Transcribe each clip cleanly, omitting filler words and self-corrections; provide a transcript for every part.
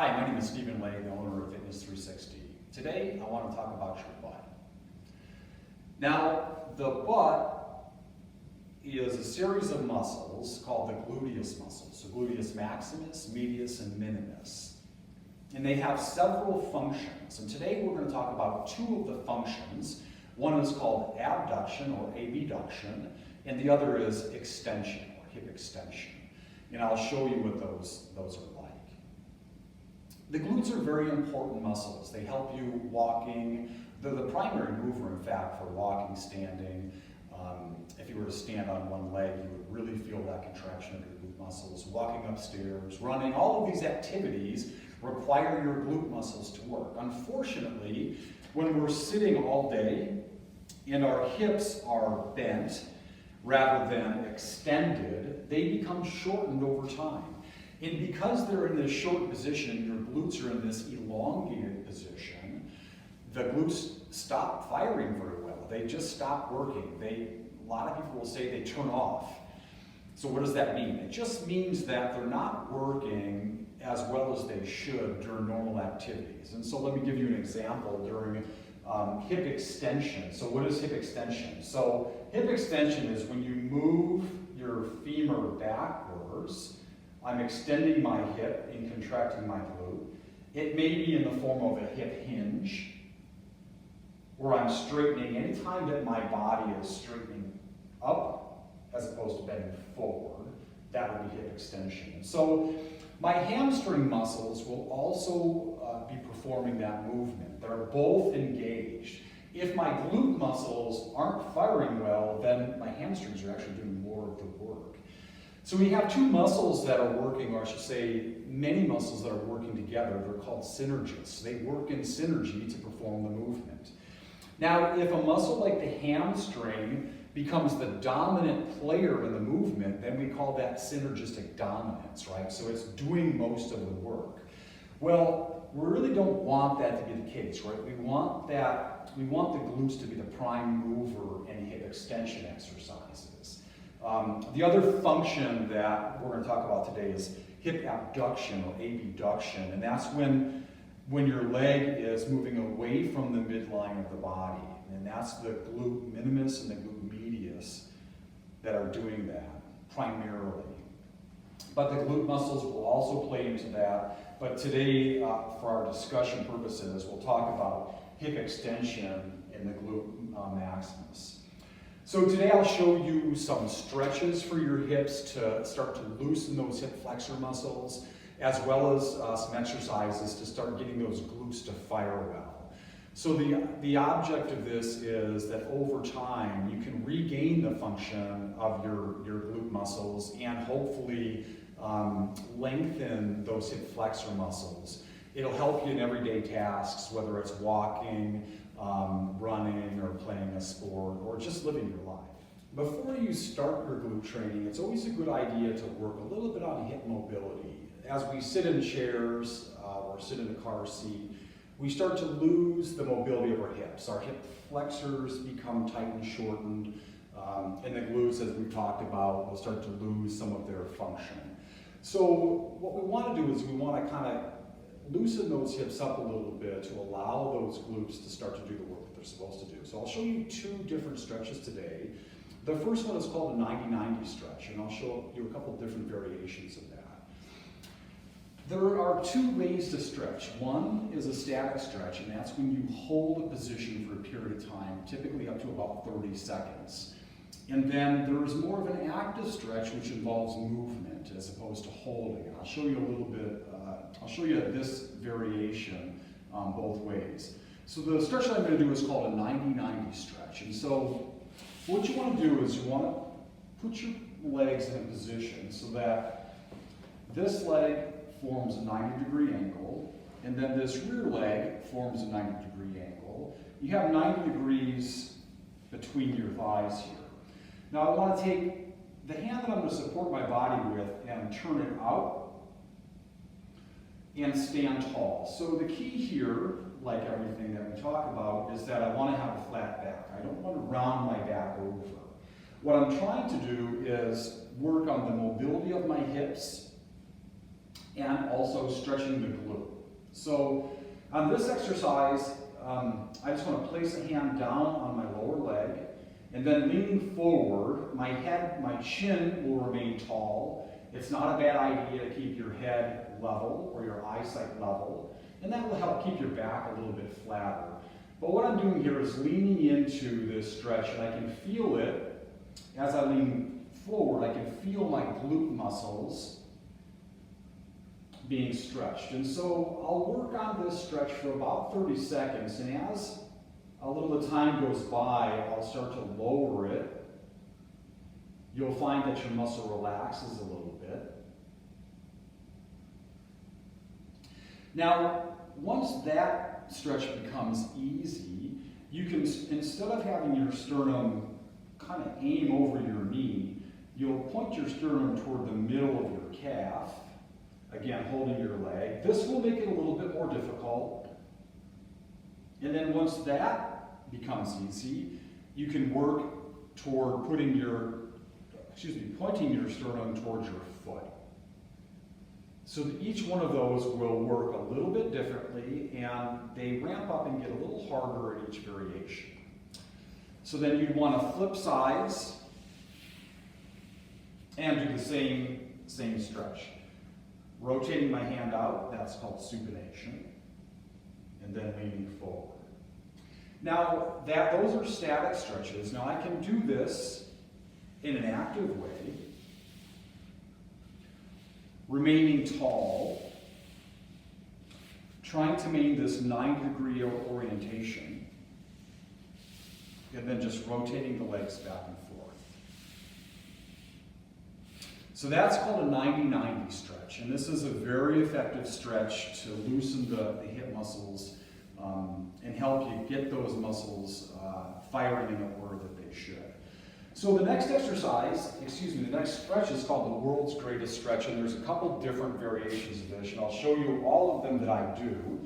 Hi, my name is Stephen Lay, the owner of Fitness 360. Today, I want to talk about your butt. Now, the butt is a series of muscles called the gluteus muscles. So gluteus maximus, medius, and minimus. And they have several functions. And today we're going to talk about two of the functions. One is called abduction or abduction, and the other is extension or hip extension. And I'll show you what those are like. The glutes are very important muscles. They help you walking. They're the primary mover, in fact, for walking, standing. If you were to stand on one leg, you would really feel that contraction of your glute muscles. Walking upstairs, running, all of these activities require your glute muscles to work. Unfortunately, when we're sitting all day and our hips are bent rather than extended, they become shortened over time. And because they're in this short position, your glutes are in this elongated position, the glutes stop firing very well. They just stop working. A lot of people will say they turn off. So what does that mean? It just means that they're not working as well as they should during normal activities. And so let me give you an example during hip extension. So what is hip extension? So hip extension is when you move your femur backwards. I'm extending my hip and contracting my glute. It may be in the form of a hip hinge, where I'm straightening. Anytime that my body is straightening up as opposed to bending forward, that would be hip extension. So my hamstring muscles will also be performing that movement. They're both engaged. If my glute muscles aren't firing well, then my hamstrings are actually doing more of the work. So we have two muscles that are working, or I should say many muscles that are working together. They're called synergists. They work in synergy to perform the movement. Now, if a muscle like the hamstring becomes the dominant player in the movement, then we call that synergistic dominance, right? So it's doing most of the work. Well, we really don't want that to be the case, right? We want the glutes to be the prime mover in hip extension exercises. The other function that we're going to talk about today is hip abduction or abduction, and that's when your leg is moving away from the midline of the body, and that's the glute minimus and the glute medius that are doing that primarily. But the glute muscles will also play into that, but today, for our discussion purposes, we'll talk about hip extension in the glute maximus. So today I'll show you some stretches for your hips to start to loosen those hip flexor muscles, as well as some exercises to start getting those glutes to fire well. So the object of this is that over time you can regain the function of your glute muscles and hopefully lengthen those hip flexor muscles. It'll help you in everyday tasks, whether it's walking, running, or playing a sport, or just living your life. Before you start your glute training, it's always a good idea to work a little bit on hip mobility. As we sit in chairs or sit in a car seat, we start to lose the mobility of our hips. Our hip flexors become tight and shortened, and the glutes, as we've talked about, will start to lose some of their function. So what we want to do is we want to kind of loosen those hips up a little bit to allow those glutes to start to do the work that they're supposed to do. So I'll show you two different stretches today. The first one is called a 90-90 stretch, and I'll show you a couple different variations of that. There are two ways to stretch. One is a static stretch, and that's when you hold a position for a period of time, typically up to about 30 seconds. And then there's more of an active stretch, which involves movement as opposed to holding. And I'll show you a little bit, I'll show you this variation both ways. So the stretch that I'm going to do is called a 90-90 stretch. And so what you want to do is you want to put your legs in a position so that this leg forms a 90-degree angle, and then this rear leg forms a 90-degree angle. You have 90 degrees between your thighs here. Now I want to take the hand that I'm going to support my body with and turn it out and stand tall. So the key here, like everything that we talk about, is that I want to have a flat back. I don't want to round my back over. What I'm trying to do is work on the mobility of my hips and also stretching the glute. So on this exercise, I just want to place a hand down on my lower leg, and then leaning forward, my chin will remain tall. It's not a bad idea to keep your head level or your eyesight level, and that will help keep your back a little bit flatter. But what I'm doing here is leaning into this stretch, and I can feel it as I lean forward. I can feel my glute muscles being stretched. And so I'll work on this stretch for about 30 seconds, and as a little bit of time goes by, I'll start to lower it. You'll find that your muscle relaxes a little bit. Now, once that stretch becomes easy, you can, instead of having your sternum kind of aim over your knee, you'll point your sternum toward the middle of your calf, again holding your leg. This will make it a little bit more difficult. And then once that becomes easy, you can work toward pointing your sternum towards your foot. So that each one of those will work a little bit differently, and they ramp up and get a little harder at each variation. So then you'd want to flip sides and do the same stretch. Rotating my hand out, that's called supination, and then leaning forward. Now, those are static stretches. Now I can do this in an active way, remaining tall, trying to maintain this 90-degree orientation, and then just rotating the legs back and forth. So that's called a 90-90 stretch, and this is a very effective stretch to loosen the hip muscles and help you get those muscles firing in the order that they should. So the next the next stretch is called the world's greatest stretch, and there's a couple different variations of this, and I'll show you all of them that I do.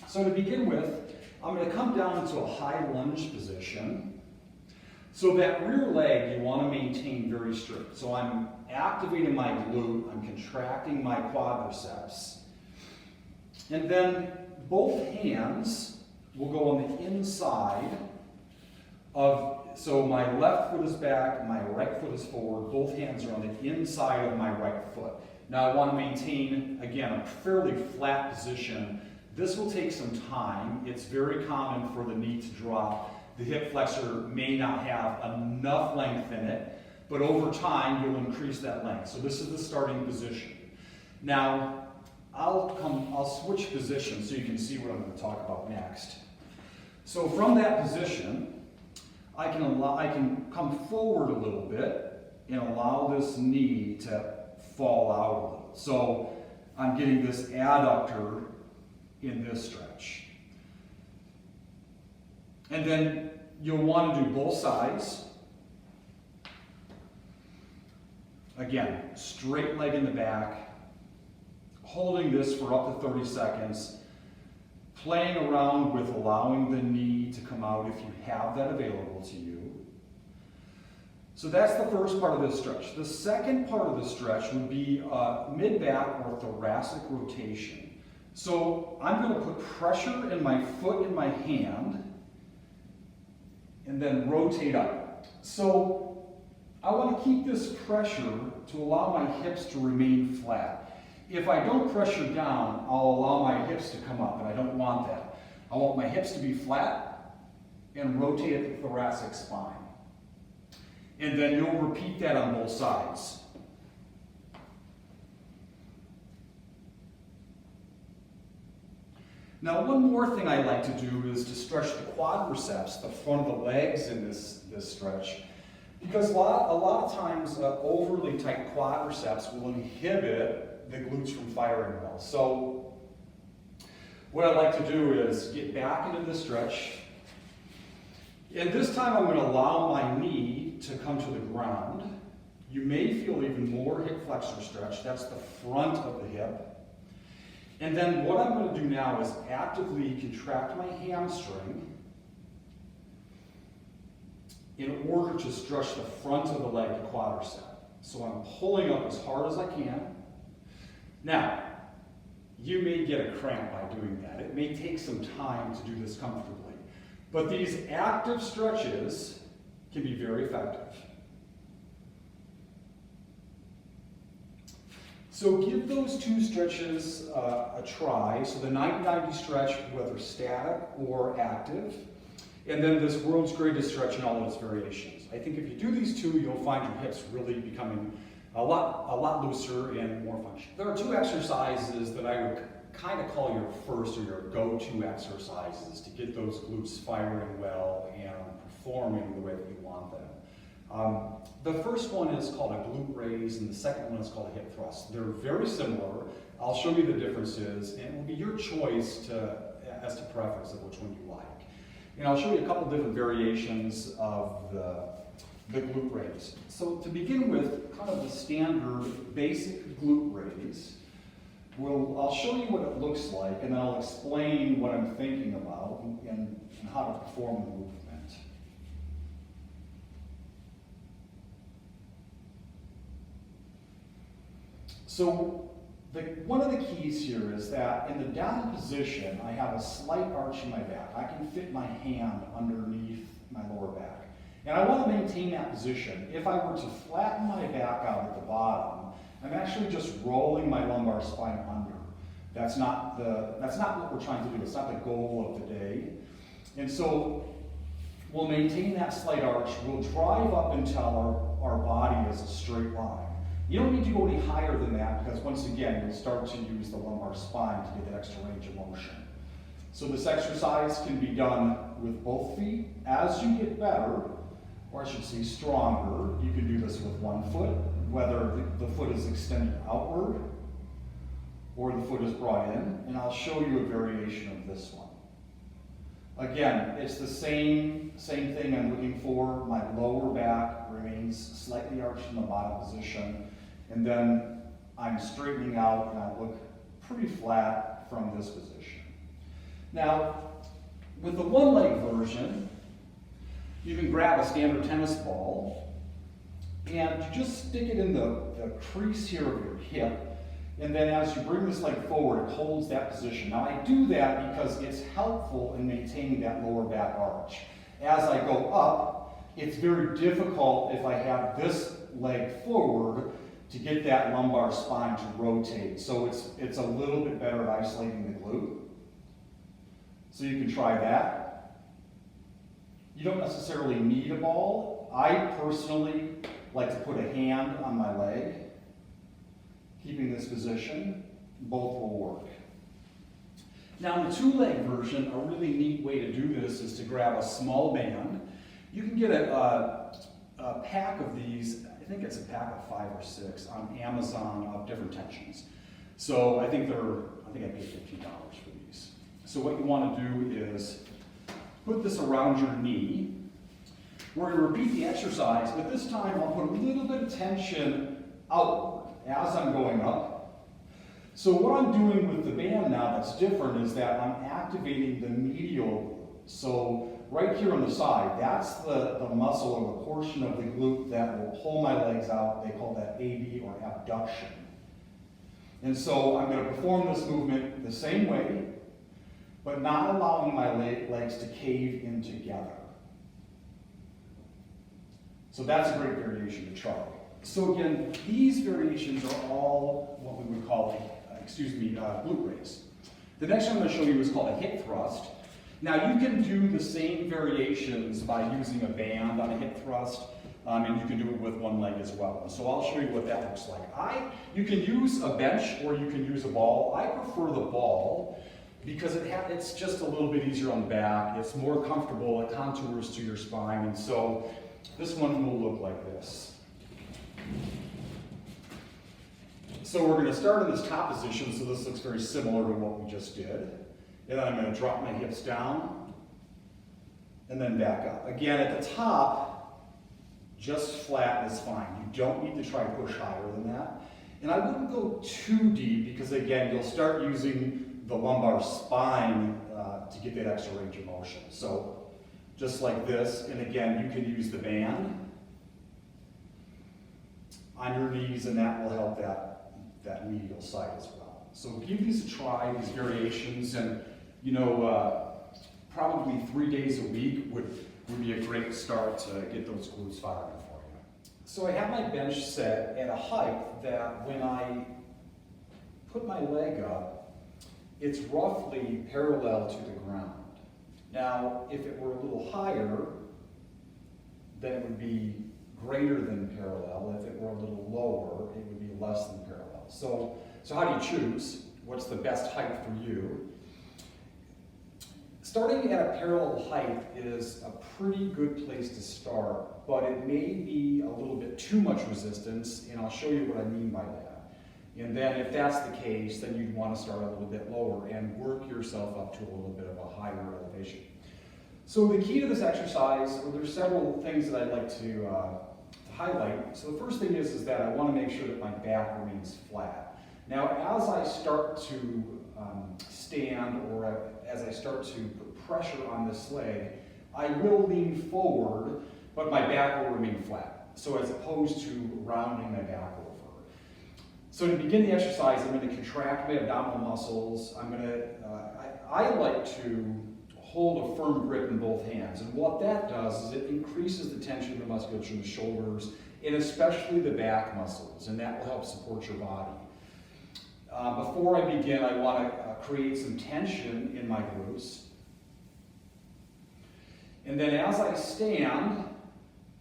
So to begin with, I'm going to come down into a high lunge position. So that rear leg you want to maintain very straight. So I'm activating my glute, I'm contracting my quadriceps, and then both hands will go on the inside of, so my left foot is back, my right foot is forward, both hands are on the inside of my right foot. Now I want to maintain, again, a fairly flat position. This will take some time. It's very common for the knee to drop. The hip flexor may not have enough length in it, but over time you'll increase that length. So this is the starting position. Now, I'll switch positions so you can see what I'm going to talk about next. So from that position, I can come forward a little bit and allow this knee to fall out a little. So I'm getting this adductor in this stretch. And then you'll want to do both sides. Again, straight leg in the back, holding this for up to 30 seconds, playing around with allowing the knee to come out if you have that available to you. So that's the first part of this stretch. The second part of the stretch would be mid-back or thoracic rotation. So I'm going to put pressure in my foot and my hand, and then rotate up. So I want to keep this pressure to allow my hips to remain flat. If I don't pressure down, I'll allow my hips to come up, and I don't want that. I want my hips to be flat and rotate at the thoracic spine. And then you'll repeat that on both sides. Now, one more thing I like to do is to stretch the quadriceps, the front of the legs in this stretch, because a lot of times overly tight quadriceps will inhibit the glutes from firing well. So what I like to do is get back into the stretch, and this time I'm going to allow my knee to come to the ground. You may feel even more hip flexor stretch. That's the front of the hip. And then what I'm going to do now is actively contract my hamstring in order to stretch the front of the leg, the quadricep. So I'm pulling up as hard as I can, Now, you may get a cramp by doing that. It may take some time to do this comfortably. But these active stretches can be very effective. So give those two stretches a try. So the 90-90 stretch, whether static or active, and then this world's greatest stretch in all of its variations. I think if you do these two, you'll find your hips really becoming a lot looser and more functional. There are two exercises that I would kind of call your first or your go-to exercises to get those glutes firing well and performing the way that you want them. The first one is called a glute raise, and the second one is called a hip thrust. They're very similar. I'll show you the differences, and it will be your choice as to preference of which one you like. And I'll show you a couple different variations of the glute raise. So to begin with, kind of the standard basic glute raise, I'll show you what it looks like, and then I'll explain what I'm thinking about and how to perform the movement. So one of the keys here is that in the down position, I have a slight arch in my back. I can fit my hand underneath my lower back. And I want to maintain that position. If I were to flatten my back out at the bottom, I'm actually just rolling my lumbar spine under. That's not what we're trying to do. It's not the goal of the day. And so we'll maintain that slight arch. We'll drive up until our body is a straight line. You don't need to go any higher than that because once again, you'll start to use the lumbar spine to get that extra range of motion. So this exercise can be done with both feet. As you get better, or I should say stronger, you can do this with one foot, whether the foot is extended outward or the foot is brought in, and I'll show you a variation of this one. Again, it's the same thing I'm looking for. My lower back remains slightly arched in the bottom position, and then I'm straightening out and I look pretty flat from this position. Now, with the one-leg version, you can grab a standard tennis ball and you just stick it in the crease here of your hip, and then as you bring this leg forward, it holds that position. Now I do that because it's helpful in maintaining that lower back arch. As I go up, it's very difficult if I have this leg forward to get that lumbar spine to rotate. So it's a little bit better at isolating the glute. So you can try that. You don't necessarily need a ball. I personally like to put a hand on my leg, keeping this position. Both will work. Now in the two-leg version, a really neat way to do this is to grab a small band. You can get a pack of these, I think it's a pack of 5 or 6 on Amazon of different tensions. So I think I paid $15 for these. So what you want to do is put this around your knee. We're going to repeat the exercise, but this time I'll put a little bit of tension outward as I'm going up. So what I'm doing with the band now that's different is that I'm activating the medial glute. So right here on the side, that's the muscle or the portion of the glute that will pull my legs out. They call that AB or abduction. And so I'm going to perform this movement the same way, but not allowing my legs to cave in together. So that's a great variation to try. So again, these variations are all what we would call glute raise. The next one I'm going to show you is called a hip thrust. Now you can do the same variations by using a band on a hip thrust, and you can do it with one leg as well. So I'll show you what that looks like. You can use a bench or you can use a ball. I prefer the ball because it's just a little bit easier on the back. It's more comfortable. It contours to your spine, and so this one will look like this. So we're going to start in this top position, so this looks very similar to what we just did. And then I'm going to drop my hips down and then back up. Again, at the top, just flat is fine. You don't need to try to push higher than that. And I wouldn't go too deep because, again, you'll start using the lumbar spine to get that extra range of motion. So just like this, and again, you can use the band on your knees, and that will help that that medial side as well. So give these a try, these variations, and probably 3 days a week would be a great start to get those glutes firing for you. So I have my bench set at a height that when I put my leg up, it's roughly parallel to the ground. Now, if it were a little higher, then it would be greater than parallel. If it were a little lower, it would be less than parallel. So how do you choose? What's the best height for you? Starting at a parallel height is a pretty good place to start, but it may be a little bit too much resistance, and I'll show you what I mean by that. And then if that's the case, then you'd want to start a little bit lower and work yourself up to a little bit of a higher elevation. So the key to this exercise, well, there's several things that I'd like to highlight. So the first thing is that I want to make sure that my back remains flat. Now, as I start to stand, or as I start to put pressure on this leg, I will lean forward, but my back will remain flat. So as opposed to rounding my back over. So to begin the exercise, I'm going to contract my abdominal muscles. I like to hold a firm grip in both hands. And what that does is it increases the tension of the musculature in the shoulders, and especially the back muscles, and that will help support your body. Before I begin, I want to create some tension in my glutes. And then as I stand,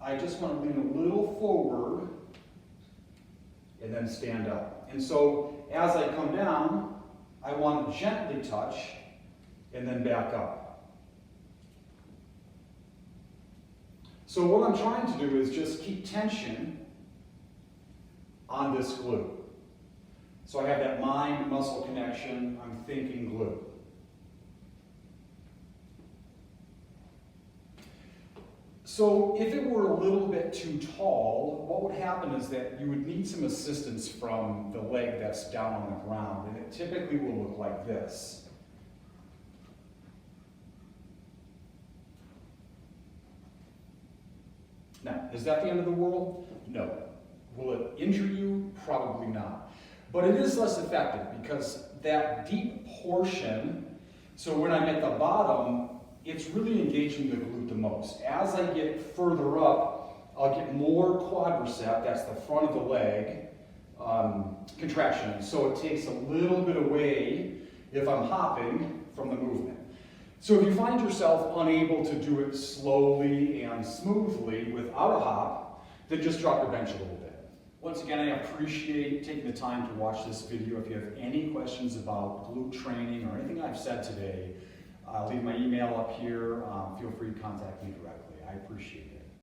I just want to lean a little forward and then stand up. And so as I come down, I want to gently touch and then back up. So what I'm trying to do is just keep tension on this glute. So I have that mind-muscle connection, I'm thinking glute. So if it were a little bit too tall, what would happen is that you would need some assistance from the leg that's down on the ground, and it typically will look like this. Now, is that the end of the world? No. Will it injure you? Probably not. But it is less effective because that deep portion, so when I'm at the bottom, it's really engaging the glute the most. As I get further up, I'll get more quadricep, that's the front of the leg, contraction. So it takes a little bit away, if I'm hopping, from the movement. So if you find yourself unable to do it slowly and smoothly without a hop, then just drop your bench a little bit. Once again, I appreciate taking the time to watch this video. If you have any questions about glute training or anything I've said today, I'll leave my email up here. Feel free to contact me directly. I appreciate it.